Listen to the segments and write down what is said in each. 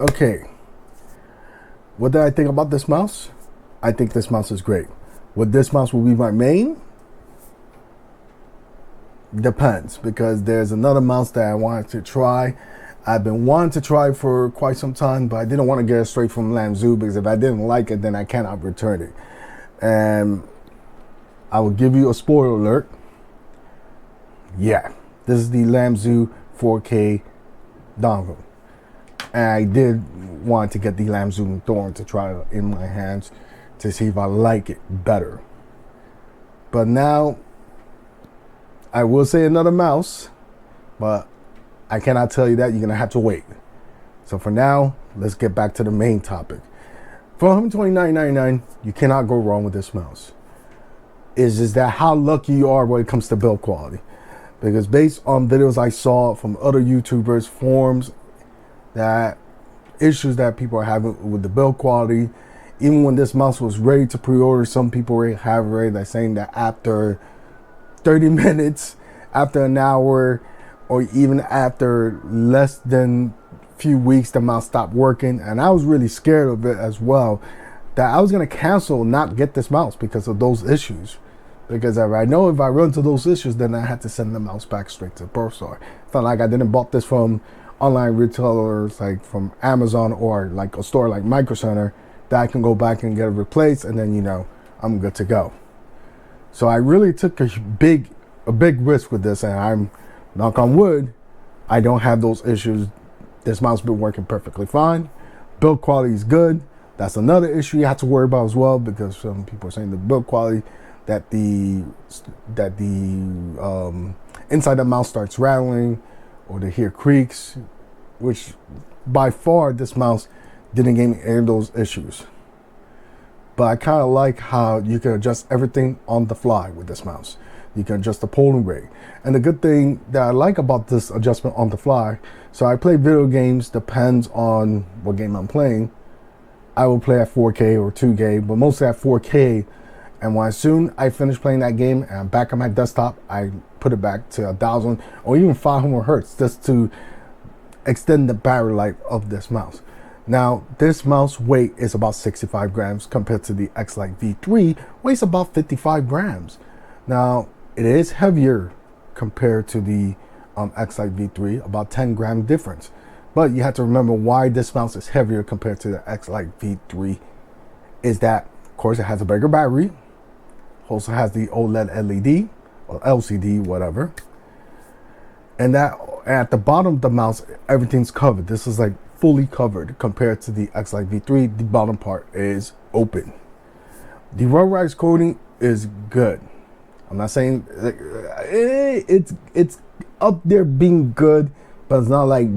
Okay, what did I think about this mouse? I think this mouse is great. Would this mouse will be my main? Depends, because there's another mouse that I wanted to try. I've been wanting to try for quite some time, but I didn't want to get it straight from Lamzoo, because if I didn't like it, then I cannot return it. And I will give you a spoiler alert. Yeah, this is the Lamzoo 4K dongle. And I did want to get the Lamzoo Thorn to try it in my hands to see if I like it better. But now, I will say another mouse, but I cannot tell you that. You're going to have to wait. So for now, let's get back to the main topic. For $129.99, you cannot go wrong with this mouse. It's just that how lucky you are when it comes to build quality. Because based on videos I saw from other YouTubers, forums, that issues that people are having with the build quality, even when this mouse was ready to pre-order, some people already have it ready. They're saying that after 30 minutes, after an hour, or even after less than a few weeks, the mouse stopped working. And I was really scared of it as well, that I was going to cancel, not get this mouse because of those issues. Because I know if I run into those issues, then I had to send the mouse back straight to the Pro Store. Felt like I didn't bought this from online retailers like from Amazon or like a store like Micro Center that I can go back and get it replaced, and then, you know, I'm good to go. So I really took a big risk with this, and I'm, knock on wood, I don't have those issues. This mouse has been working perfectly fine. Build quality is good. That's another issue you have to worry about as well, because some people are saying the build quality, that the inside the mouse starts rattling, or they hear creaks, which by far this mouse didn't give me any of those issues. But I kind of like how you can adjust everything on the fly with this mouse. You can adjust the polling rate. And the good thing that I like about this adjustment on the fly, so I play video games, depends on what game I'm playing. I will play at 4K or 2K, but mostly at 4K. And when soon I finish playing that game and I'm back on my desktop, I put it back to 1,000 or even 500 hertz just to extend the battery life of this mouse. Now, this mouse weight is about 65 grams compared to the Xlite V3, weighs about 55 grams. Now, it is heavier compared to the Xlite V3, about 10 gram difference. But you have to remember why this mouse is heavier compared to the Xlite V3 is that, of course, it has a bigger battery, also has the OLED LED or LCD, whatever. And that at the bottom of the mouse, everything's covered. This is like fully covered compared to the Xlite V3. The bottom part is open. The rubberized coating is good. I'm not saying it's up there being good, but it's not like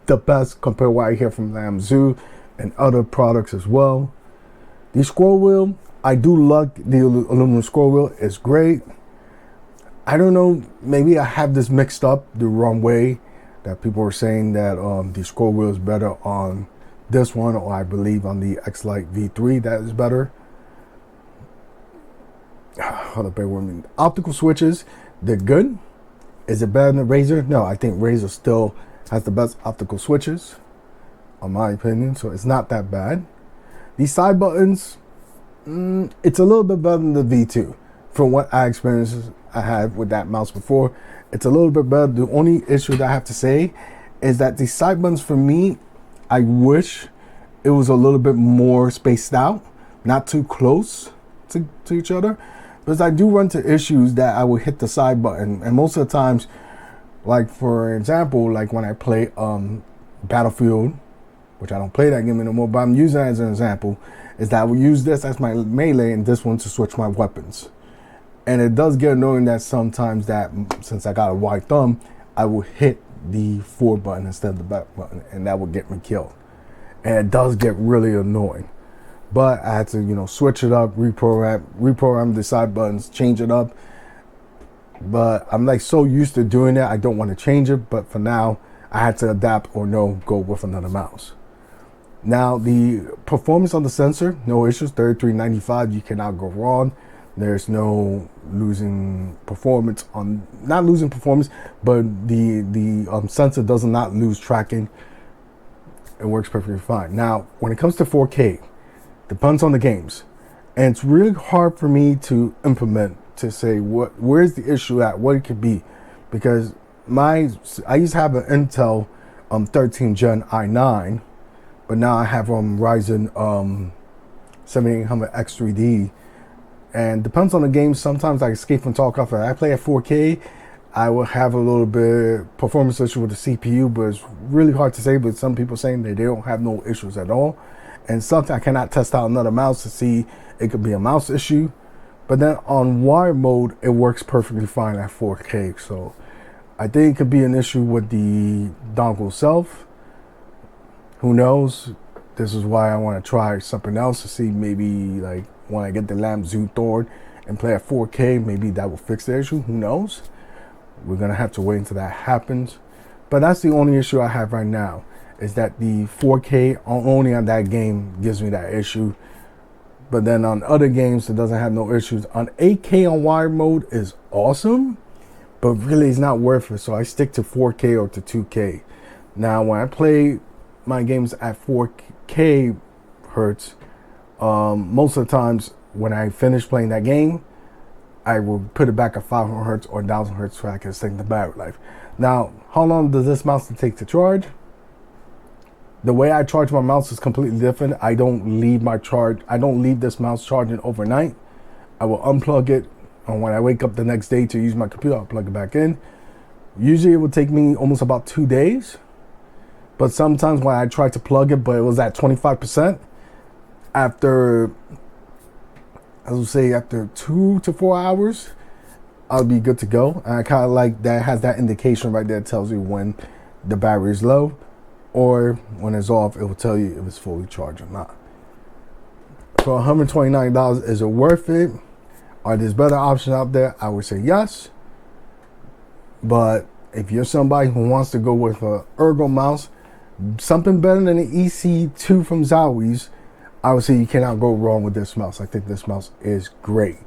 the best compared to what I hear from Lamzoo and other products as well. The scroll wheel, I do like the aluminum scroll wheel. It's great. I don't know, maybe I have this mixed up the wrong way, that people are saying that the scroll wheel is better on this one, or I believe on the Xlite V3 that is better. Hold up, bear with me. Optical switches, they're good. Is it better than RYZEN? No, I think RYZEN still has the best optical switches, in my opinion, so it's not that bad. These side buttons, it's a little bit better than the V2. From what I experienced, I had with that mouse before, it's a little bit better. The only issue that I have to say is that the side buttons for me, I wish it was a little bit more spaced out, not too close to each other, because I do run into issues that I will hit the side button, and most of the times, like for example, like when I play Battlefield, which I don't play that game anymore, but I'm using it as an example, is that I will use this as my melee and this one to switch my weapons. And it does get annoying that sometimes that, since I got a wide thumb, I will hit the forward button instead of the back button, and that will get me killed. And it does get really annoying. But I had to, you know, switch it up, reprogram the side buttons, change it up. But I'm like so used to doing it, I don't want to change it. But for now, I had to adapt or go with another mouse. Now, the performance on the sensor, no issues, 3395, you cannot go wrong. There's no losing performance on, not losing performance, but the sensor does not lose tracking. it works perfectly fine. Now, when it comes to 4K, depends on the games. And it's really hard for me to implement, to say where's the issue at, what it could be. Because I used to have an Intel 13 Gen i9, but now I have RYZEN 7800 X3D. And depends on the game. Sometimes I escape from Tarkov. If I play at 4K, I will have a little bit performance issue with the CPU, but it's really hard to say. But some people saying that they don't have no issues at all. And sometimes I cannot test out another mouse to see it could be a mouse issue. But then on wire mode, it works perfectly fine at 4K. So I think it could be an issue with the dongle itself. Who knows? This is why I want to try something else to see, maybe like when I get the LAMZOO Thor and play at 4K, maybe that will fix the issue. Who knows? We're gonna have to wait until that happens. But that's the only issue I have right now, is that the 4K only on that game gives me that issue. But then on other games, it doesn't have no issues. On 8K on wire mode is awesome, but really it's not worth it. So I stick to 4K or to 2K. Now, when I play my games at 4K hertz, most of the times when I finish playing that game, I will put it back at 500 hertz or 1000 hertz so I can extend the battery life. Now, how long does this mouse take to charge? The way I charge my mouse is completely different. I don't leave this mouse charging overnight. I will unplug it, and when I wake up the next day to use my computer, I'll plug it back in. Usually it will take me almost about 2 days. But sometimes when I try to plug it, but it was at 25%, after 2 to 4 hours, I'll be good to go. And I kind of like that, has that indication right there that tells you when the battery is low, or when it's off, it will tell you if it's fully charged or not. For $129, is it worth it? Are there better options out there? I would say yes. But if you're somebody who wants to go with an ergo mouse, something better than the EC2 from Zowie, I would say you cannot go wrong with this mouse. I think this mouse is great.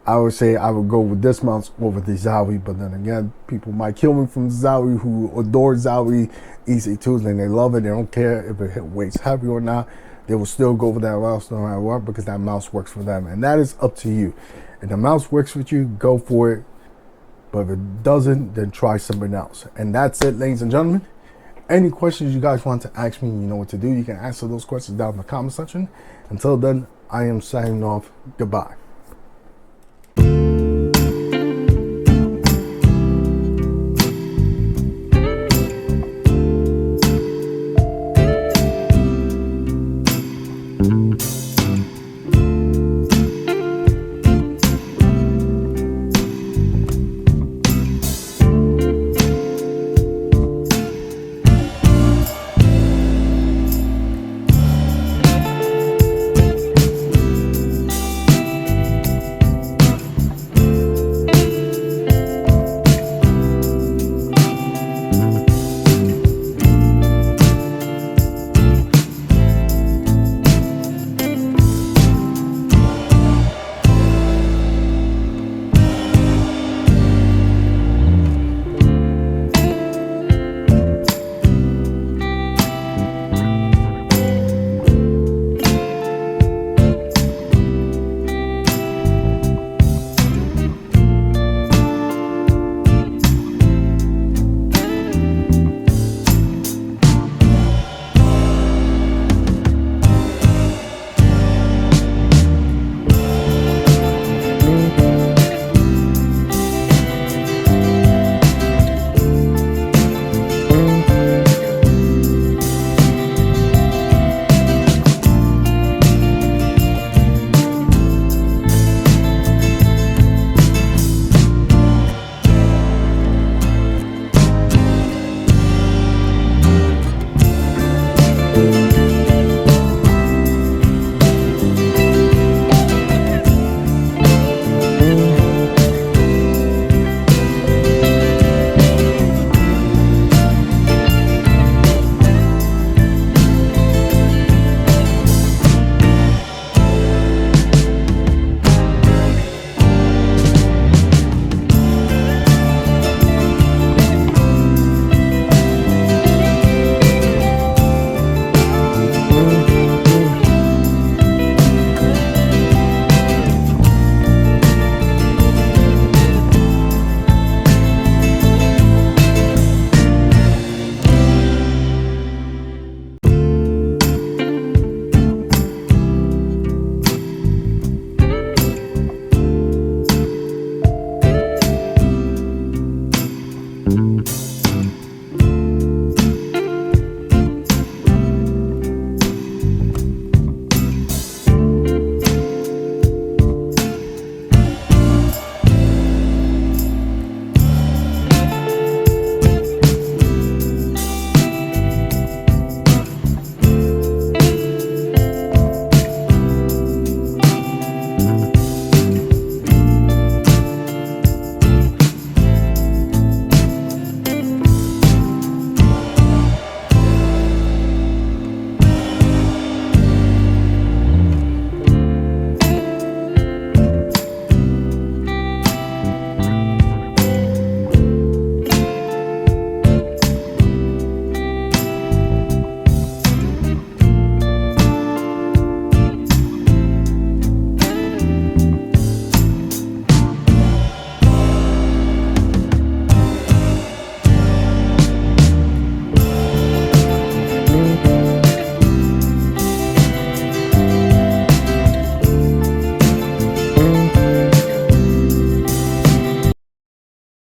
I would say I would go with this mouse over the Zowie, but then again, people might kill me from Zowie who adore Zowie EC2s and they love it. They don't care if it weighs heavy or not. They will still go with that mouse no matter what, because that mouse works for them. And that is up to you. If the mouse works with you, go for it. But if it doesn't, then try something else. And that's it, ladies and gentlemen. Any questions you guys want to ask me, you know what to do. You can answer those questions down in the comment section. Until then, I am signing off. Goodbye.